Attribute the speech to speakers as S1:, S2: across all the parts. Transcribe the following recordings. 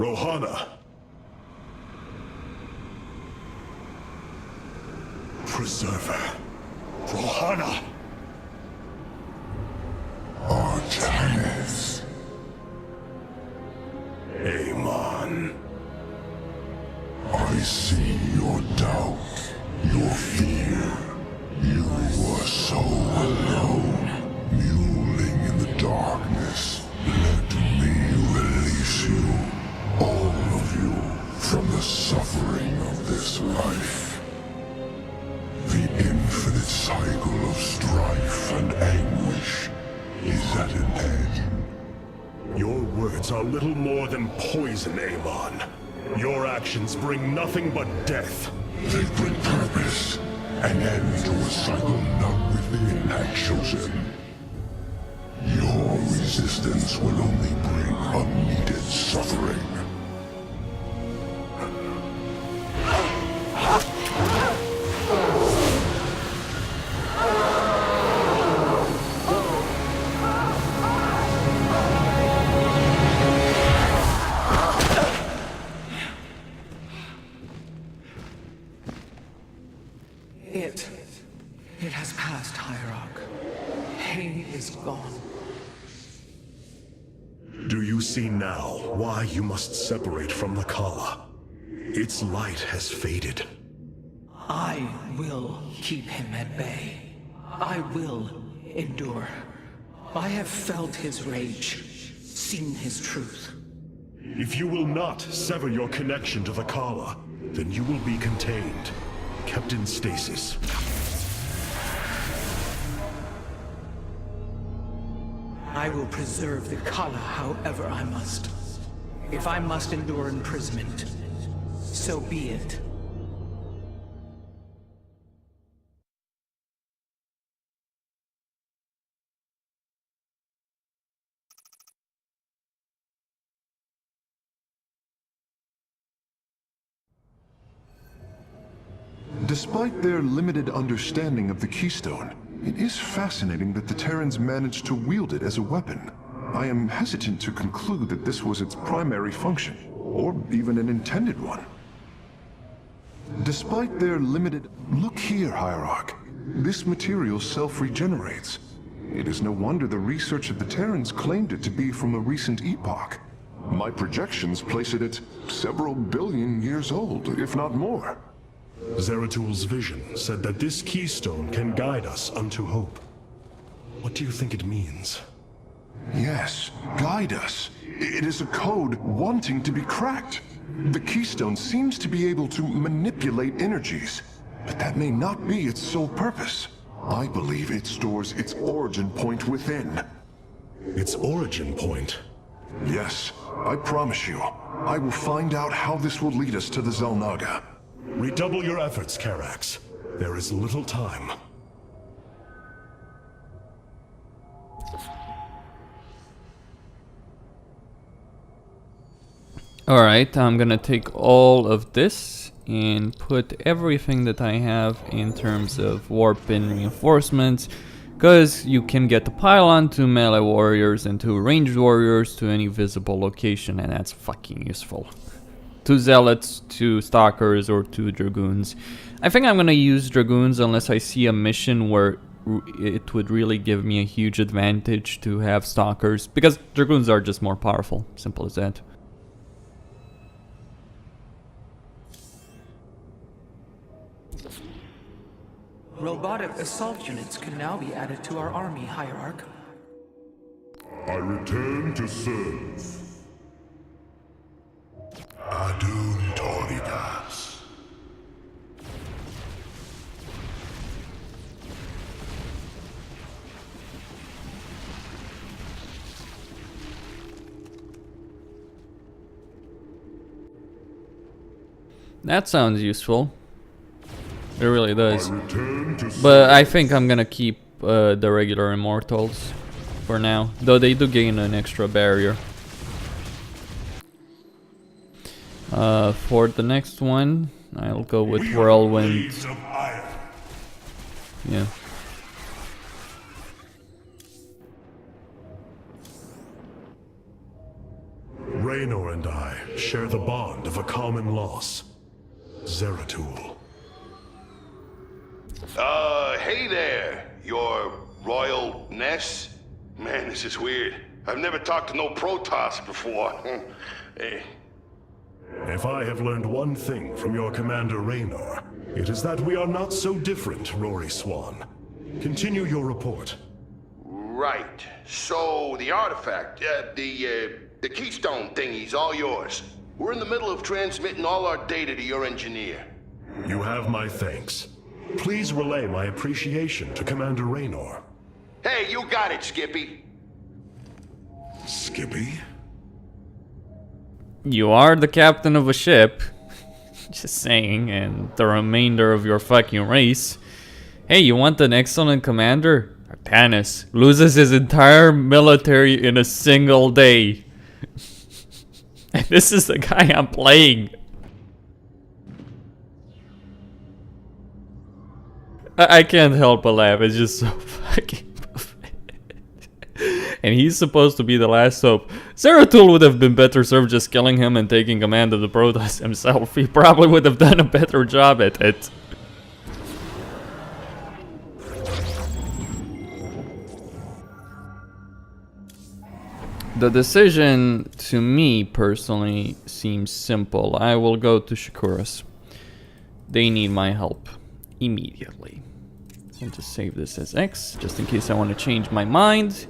S1: Rohana! Preserver! Rohana!
S2: Artanis.
S1: Amon.
S2: I see your doubt, your fear. You are so alone, mewling in the darkness. Let me release you, all of you, from the suffering of this life. The infinite cycle of strife and anguish is at an end.
S1: Your words are little more than poison, Amon. Your actions bring nothing but death.
S2: They bring purpose, an end to a cycle none within had chosen. Your resistance will only bring unneeded suffering.
S3: It has passed, Hierarch. Pain is gone.
S1: Do you see now why you must separate from the Kala? Its light has faded.
S3: I will keep him at bay. I will endure. I have felt his rage, seen his truth.
S1: If you will not sever your connection to the Kala, then you will be contained, kept in stasis.
S3: I will preserve the Kala however I must. If I must endure imprisonment, so be it.
S4: Despite their limited understanding of the Keystone, it is fascinating that the Terrans managed to wield it as a weapon. I am hesitant to conclude that this was its primary function, or even an intended one. Despite their limited... Look here, Hierarch. This material self-regenerates. It is no wonder the research of the Terrans claimed it to be from a recent epoch. My projections place it at several billion years old, if not more.
S1: Zeratul vision said that this keystone can guide us unto hope. What do you think it means?
S4: Yes, guide us. It is a code wanting to be cracked. The keystone seems to be able to manipulate energies, but that may not be its sole purpose. I believe it stores its origin point within.
S1: Its origin point?
S4: Yes, I promise you. I will find out how this will lead us to the Xel'Naga.
S1: Redouble your efforts, Karax. There is little time.
S5: Alright, I'm gonna take all of this and put everything that I have in terms of warp and reinforcements, because you can get the pylon to melee warriors and to ranged warriors to any visible location, and that's fucking useful. To zealots, to stalkers, or to dragoons. I think I'm gonna use dragoons unless I see a mission where it would really give me a huge advantage to have stalkers, because dragoons are just more powerful, simple as that.
S3: Robotic assault units can now be added to our army, Hierarch.
S2: I return to serve. Adun Toridas.
S5: That sounds useful. It really does. But I think I'm gonna keep the regular immortals for now, though they do gain an extra barrier. For the next one, I'll go with Whirlwind. Yeah.
S1: Raynor and I share the bond of a common loss. Zeratul.
S6: Hey there, your Royal Ness? Man, this is weird. I've never talked to no Protoss before. Hey.
S1: If I have learned one thing from your Commander Raynor, it is that we are not so different, Rory Swan. Continue your report.
S6: Right. So, the artifact, the keystone thingy's all yours. We're in the middle of transmitting all our data to your engineer.
S1: You have my thanks. Please relay my appreciation to Commander Raynor.
S6: Hey, you got it, Skippy.
S1: Skippy?
S5: You are the captain of a ship. Just saying, and the remainder of your fucking race. Hey, you want an excellent commander? Artanis loses his entire military in a single day. And this is the guy I'm playing. I can't help but laugh. It's just so fucking and he's supposed to be the last hope. Zeratul would have been better served just killing him and taking command of the Protoss himself. He probably would have done a better job at it. The decision, to me personally, seems simple. I will go to Shakuras. They need my help immediately. I'll just save this as X, just in case I want to change my mind.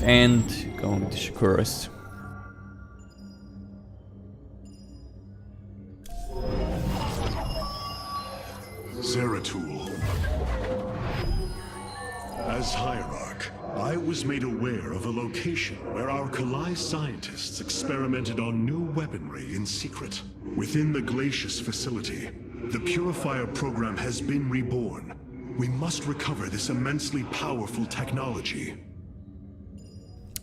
S5: And going to Shakuras.
S1: Zeratul. As Hierarch, I was made aware of a location where our Kalai scientists experimented on new weaponry in secret. Within the Glacius facility, the Purifier program has been reborn. We must recover this immensely powerful technology.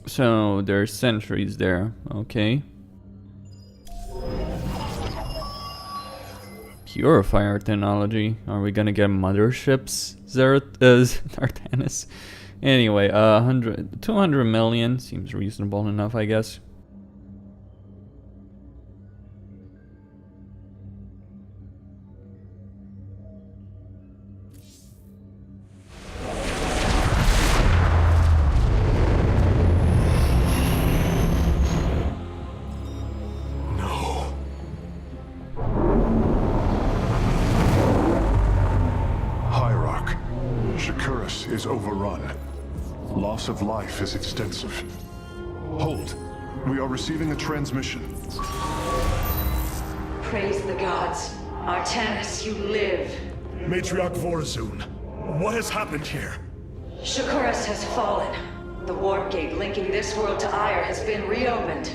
S5: So there's sentries there, okay. Purifier technology. Are we gonna get motherships, Artanis? Anyway, 200 million seems reasonable enough, I guess.
S4: Is overrun. Loss of life is extensive. Hold. We are receiving a transmission.
S7: Praise the gods. Artanis, you live.
S1: Matriarch Vorazun, what has happened here?
S7: Shakuras has fallen. The warp gate linking this world to Ire has been reopened.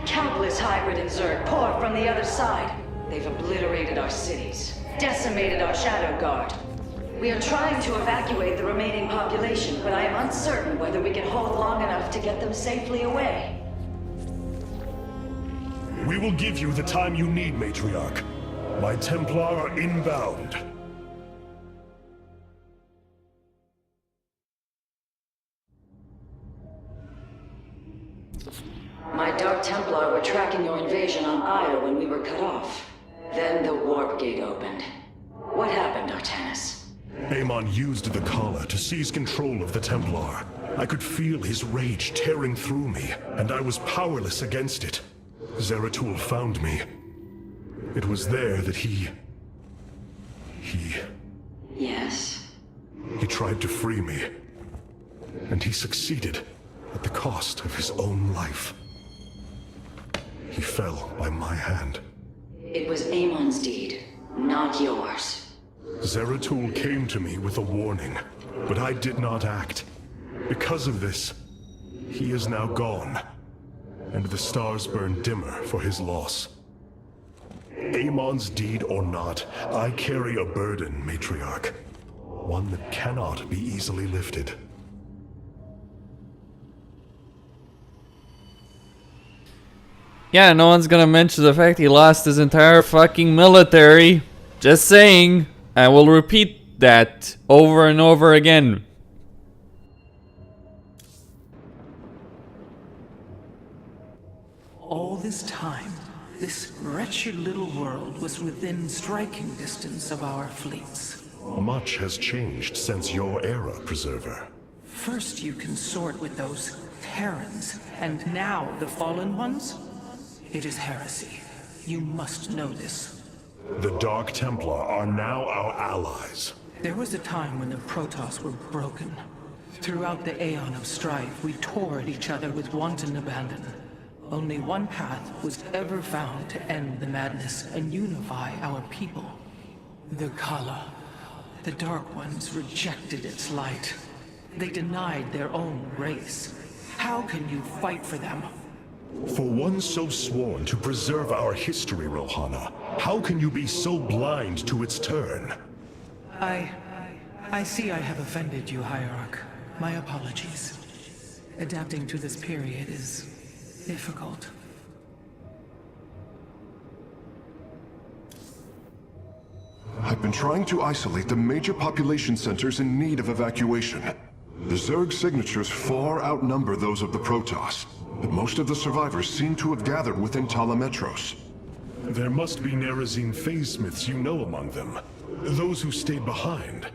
S7: Countless hybrid and Zerg pour from the other side. They've obliterated our cities, decimated our Shadow Guard. We are trying to evacuate the remaining population, but I am uncertain whether we can hold long enough to get them safely away.
S1: We will give you the time you need, Matriarch. My Templar are inbound.
S7: My Dark Templar were tracking your invasion on Ire when we were cut off. Then the warp gate opened. What happened, Artanis?
S1: Amon used the collar to seize control of the Templar. I could feel his rage tearing through me, and I was powerless against it. Zeratul found me. It was there that he...
S7: Yes?
S1: He tried to free me. And he succeeded at the cost of his own life. He fell by my hand.
S7: It was Amon's deed, not yours.
S1: Zeratul came to me with a warning, but I did not act. Because of this, he is now gone, and the stars burn dimmer for his loss. Amon's deed or not, I carry a burden, Matriarch. One that cannot be easily lifted.
S5: Yeah, no one's gonna mention the fact he lost his entire fucking military. Just saying. I will repeat that over and over again.
S3: All this time, this wretched little world was within striking distance of our fleets.
S1: Much has changed since your era, Preserver.
S3: First you consort with those Terrans, and now the Fallen Ones? It is heresy. You must know this.
S1: The Dark Templar are now our allies.
S3: There was a time when the Protoss were broken. Throughout the Aeon of Strife, we tore at each other with wanton abandon. Only one path was ever found to end the madness and unify our people. The Kala. The Dark Ones rejected its light. They denied their own race. How can you fight for them?
S1: For one so sworn to preserve our history, Rohana, how can you be so blind to its turn?
S3: I see I have offended you, Hierarch. My apologies. Adapting to this period is difficult.
S4: I've been trying to isolate the major population centers in need of evacuation. The Zerg signatures far outnumber those of the Protoss, but most of the survivors seem to have gathered within Talametros.
S1: There must be Nerazine phase-smiths you know among them. Those who stayed behind.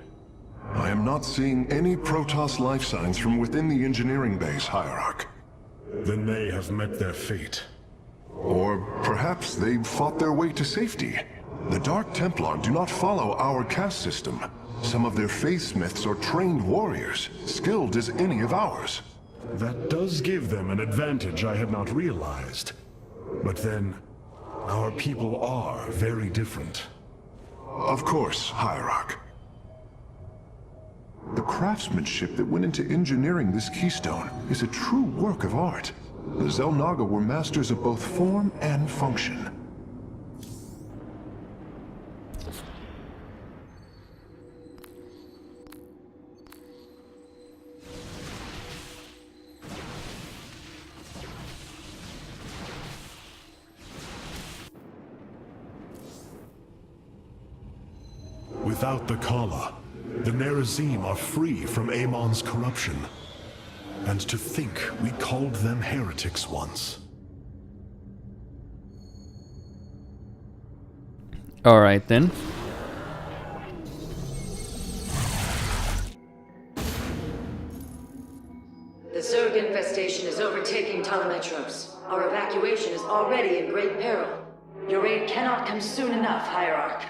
S4: I am not seeing any Protoss life signs from within the engineering base, Hierarch.
S1: Then they have met their fate.
S4: Or perhaps they fought their way to safety. The Dark Templar do not follow our caste system. Some of their faithsmiths are trained warriors, skilled as any of ours.
S1: That does give them an advantage I had not realized. But then, our people are very different.
S4: Of course, Hierarch. The craftsmanship that went into engineering this keystone is a true work of art. The Xel'Naga were masters of both form and function.
S1: Without the Kala, the Nerazim are free from Amon's corruption. And to think we called them heretics once.
S5: Alright then.
S7: The Zerg infestation is overtaking Talametros. Our evacuation is already in great peril. Your aid cannot come soon enough, Hierarch.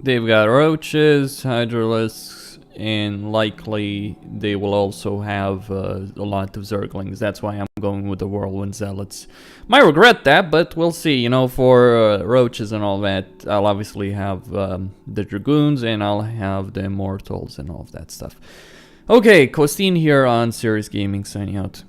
S5: They've got roaches, hydralisks, and likely they will also have a lot of zerglings. That's why I'm going with the whirlwind zealots. Might regret that, but we'll see. You know, for roaches and all that, I'll obviously have the dragoons, and I'll have the immortals and all of that stuff. Okay, Costin here on Serious Gaming, signing out.